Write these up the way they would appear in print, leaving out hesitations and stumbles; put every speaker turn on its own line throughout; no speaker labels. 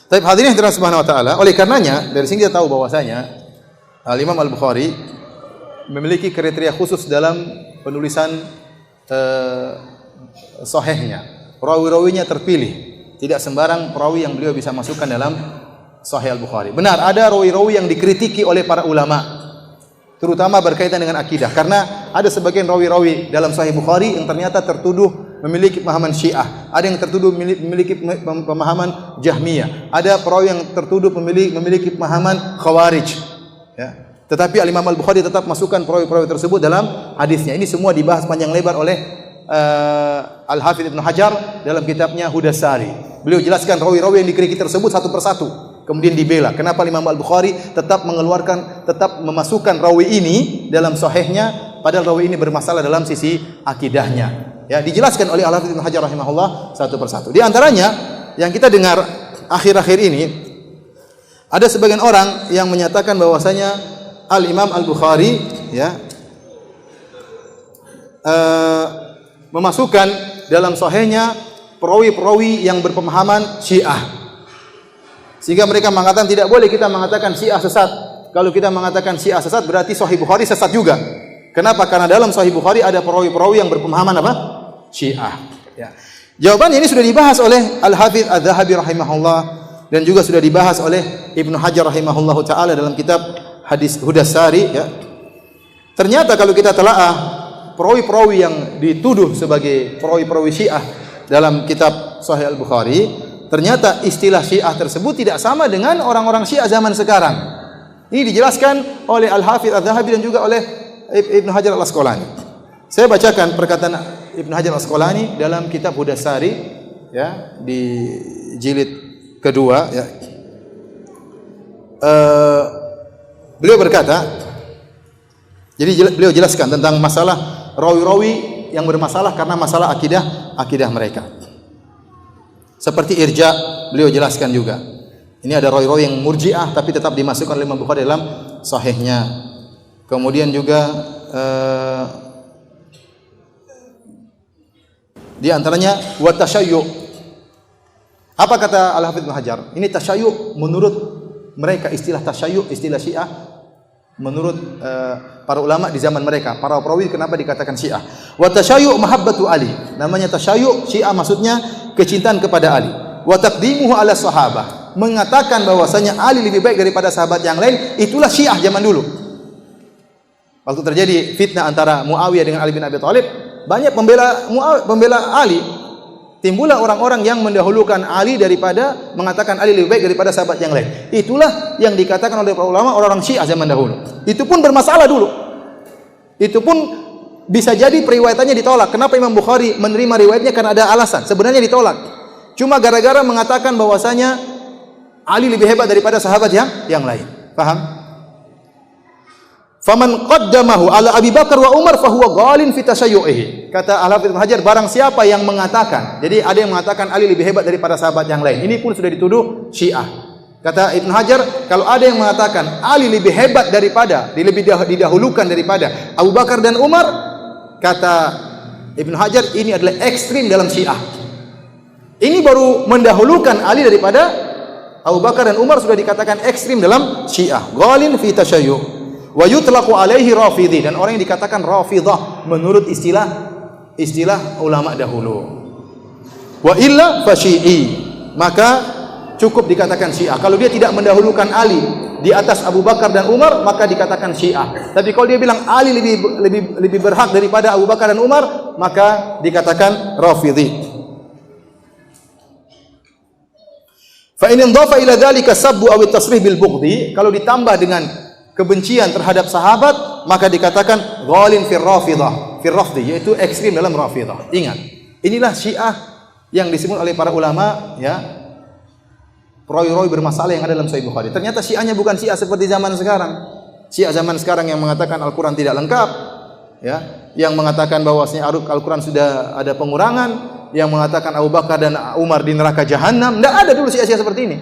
Tapi hadirin yang dirahmati Subhanahu wa taala, oleh karenanya dari sini kita tahu bahwasanya Al-Imam Al-Bukhari memiliki kriteria khusus dalam penulisan sahihnya. Rawi-rawinya terpilih, tidak sembarang perawi yang beliau bisa masukkan dalam Sahih Al-Bukhari. Benar, ada rawi-rawi yang dikritiki oleh para ulama, terutama berkaitan dengan akidah. Karena ada sebagian rawi-rawi dalam Sahih Bukhari yang ternyata tertuduh memiliki pemahaman Syiah, ada yang tertuduh memiliki pemahaman Jahmiyah, ada perawi yang tertuduh memiliki pemahaman Khawarij. Ya. Tetapi Al-Imam Al-Bukhari tetap masukkan perawi-perawi tersebut dalam hadisnya. Ini semua dibahas panjang lebar oleh Al-Hafidz Ibnu Hajar dalam kitabnya Hudas Sari. Beliau jelaskan rawi-rawi yang dikritiki tersebut satu persatu, kemudian dibela. Kenapa Imam Al-Bukhari tetap memasukkan rawi ini dalam sahihnya, padahal rawi ini bermasalah dalam sisi akidahnya. Ya, dijelaskan oleh Al-Hafidz Ibnu Hajar rahimahullah satu persatu. Di antaranya yang kita dengar akhir-akhir ini, ada sebagian orang yang menyatakan bahwasanya Al-Imam Al-Bukhari ya memasukkan dalam sahihnya perawi-perawi yang berpemahaman Syiah. Sehingga mereka mengatakan tidak boleh kita mengatakan Syiah sesat. Kalau kita mengatakan Syiah sesat berarti Sahih Bukhari sesat juga. Kenapa? Karena dalam Sahih Bukhari ada perawi-perawi yang berpemahaman apa? Syiah. Ya. Jawabannya ini sudah dibahas oleh Al-Hafidz Adz-Dzahabi rahimahullah dan juga sudah dibahas oleh Ibnu Hajar rahimahullahu taala dalam kitab Hadis Hudas Sari ya. Ternyata kalau kita telaah perawi-perawi yang dituduh sebagai perawi-perawi Syiah dalam kitab Sahih Al-Bukhari, ternyata istilah Syiah tersebut tidak sama dengan orang-orang Syiah zaman sekarang. Ini dijelaskan oleh Al-Hafidz Adz-Dzahabi dan juga oleh Ibnu Hajar Al-Asqalani. Saya bacakan perkataan Ibnu Hajar Al-Asqalani dalam kitab Hudas Sari ya, di jilid kedua ya. Beliau berkata, jadi beliau jelaskan tentang masalah rawi-rawi yang bermasalah karena masalah akidah mereka. Seperti irja, beliau jelaskan juga. Ini ada rawi-rawi yang murji'ah tapi tetap dimasukkan oleh Imam Bukhari dalam sahihnya. Kemudian juga di antaranya wa tasyayyu. Apa kata Al-Hafidz Ibnu Hajar? Ini tasyayyu menurut mereka, istilah tasyayyu, istilah Syiah menurut para ulama di zaman mereka, para perawi kenapa dikatakan Syiah? Wa tasyayyu mahabbatu Ali. Namanya tasyayyu Syiah maksudnya kecintaan kepada Ali. Wa taqdimuhu ala sahabah. Mengatakan bahwasanya Ali lebih baik daripada sahabat yang lain, itulah Syiah zaman dulu. Waktu terjadi fitnah antara Muawiyah dengan Ali bin Abi Thalib, banyak pembela Ali. Timbullah orang-orang yang mendahulukan Ali daripada mengatakan Ali lebih baik daripada sahabat yang lain. Itulah yang dikatakan oleh para ulama orang-orang Syiah zaman dahulu. Itu pun bermasalah dulu. Itu pun bisa jadi periwayatannya ditolak. Kenapa Imam Bukhari menerima riwayatnya? Karena ada alasan. Sebenarnya ditolak. Cuma gara-gara mengatakan bahwasanya Ali lebih hebat daripada sahabat yang lain. Paham? Faman qaddamahu ala Abi Bakar wa Umar fahuwa ghalin fi tashayyu'ihi. Kata Al-Hafidz Ibnu Hajar, barang siapa yang mengatakan, jadi ada yang mengatakan Ali lebih hebat daripada sahabat yang lain. Ini pun sudah dituduh Syiah. Kata Ibnu Hajar, kalau ada yang mengatakan Ali lebih hebat daripada, lebih didahulukan daripada Abu Bakar dan Umar, kata Ibnu Hajar, ini adalah ekstrim dalam Syiah. Ini baru mendahulukan Ali daripada Abu Bakar dan Umar sudah dikatakan ekstrim dalam Syiah. Ghalin fi tasyayyu'. Wa yutlaqu alaihi rafidhi, dan orang yang dikatakan rafidah menurut istilah ulama dahulu. Wa illa fasyi'i, maka cukup dikatakan Syiah. Kalau dia tidak mendahulukan Ali di atas Abu Bakar dan Umar, maka dikatakan Syiah. Tapi kalau dia bilang Ali lebih berhak daripada Abu Bakar dan Umar, maka dikatakan rafidhi. Fa in indhafa ila dzalika sabbu aw at-tasrih bil bughdhi, kalau ditambah dengan kebencian terhadap sahabat, maka dikatakan ghalin fir rafidah, yaitu ekstrim dalam rafidah. Ingat, inilah Syiah yang disebut oleh para ulama ya, perawi-perawi bermasalah yang ada dalam Sahih Bukhari. Ternyata Syiahnya bukan Syiah seperti zaman sekarang. Syiah zaman sekarang yang mengatakan Al-Qur'an tidak lengkap, ya, yang mengatakan bahwasanya Al-Qur'an sudah ada pengurangan, yang mengatakan Abu Bakar dan Umar di neraka jahanam. Tidak ada dulu Syiah seperti ini.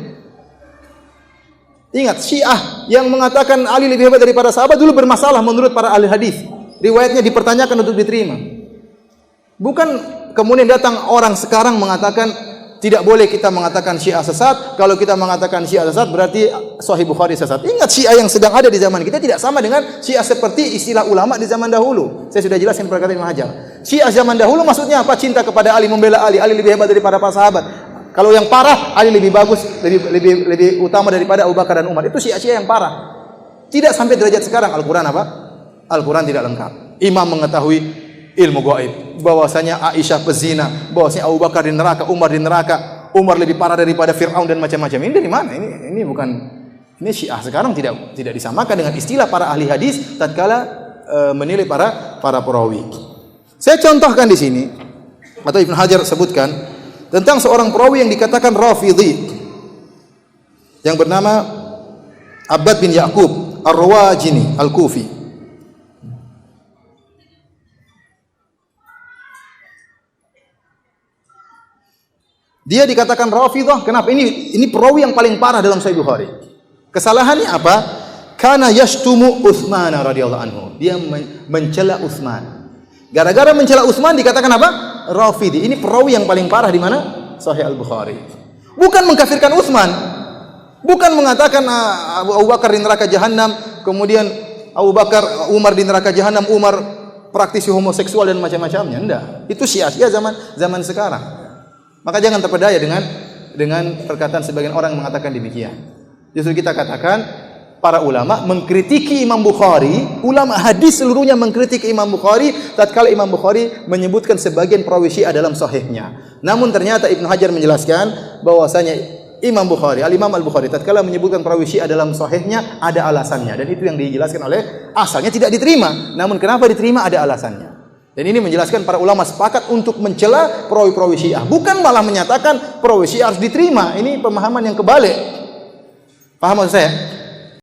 Ingat, Syiah yang mengatakan Ali lebih hebat daripada sahabat dulu bermasalah menurut para ahli hadis. Riwayatnya dipertanyakan untuk diterima. Bukan kemudian datang orang sekarang mengatakan tidak boleh kita mengatakan Syiah sesat. Kalau kita mengatakan Syiah sesat berarti Sahih Bukhari sesat. Ingat, Syiah yang sedang ada di zaman kita tidak sama dengan Syiah seperti istilah ulama di zaman dahulu. Saya sudah jelaskan perkataan Ibnu Hajar. Syiah zaman dahulu maksudnya apa? Cinta kepada Ali, membela Ali. Ali lebih hebat daripada para sahabat. Kalau yang parah, Ali lebih bagus, lebih utama daripada Abu Bakar dan Umar. Itu Syiah yang parah. Tidak sampai derajat sekarang. Al-Quran apa? Al-Quran tidak lengkap. Imam mengetahui ilmu gaib, bahwasanya Aisyah pezina, bahwasanya Abu Bakar di neraka, Umar di neraka, Umar lebih parah daripada Fir'aun dan macam-macam. Ini dari mana? Ini bukan, ini Syiah sekarang tidak disamakan dengan istilah para ahli hadis tatkala menilai para perawi. Saya contohkan di sini atau Ibnu Hajar sebutkan tentang seorang perawi yang dikatakan Rafidhi yang bernama Abbad bin Ya'qub Ar-Rawajini Al-Kufi. Dia dikatakan Rafidhah. Kenapa? Ini perawi yang paling parah dalam Sahih Bukhari. Kesalahannya apa? Kana yashtumu Utsman radhiyallahu anhu. Dia mencela Utsman. Gara-gara mencela Utsman dikatakan apa? Rafidhi. Ini perawi yang paling parah di mana? Sahih Al-Bukhari. Bukan mengkafirkan Utsman. Bukan mengatakan Abu Bakar di neraka jahanam, kemudian Abu Bakar, Umar di neraka jahanam, Umar praktisi homoseksual dan macam-macamnya. Enggak. Itu Syiah zaman sekarang. Maka jangan terpedaya dengan perkataan sebagian orang yang mengatakan demikian. Justru kita katakan para ulama mengkritiki Imam Bukhari, ulama hadis seluruhnya mengkritiki Imam Bukhari tatkala Imam Bukhari menyebutkan sebagian perawi Syiah dalam sahihnya. Namun ternyata Ibnu Hajar menjelaskan bahwasanya Imam Bukhari, Al-Imam Al-Bukhari tatkala menyebutkan perawi Syiah dalam sahihnya ada alasannya, dan itu yang dijelaskan oleh asalnya tidak diterima. Namun kenapa diterima? Ada alasannya. Dan ini menjelaskan para ulama sepakat untuk mencela perawi-perawi Syiah, bukan malah menyatakan perawi Syiah harus diterima. Ini pemahaman yang kebalik. Paham maksud saya?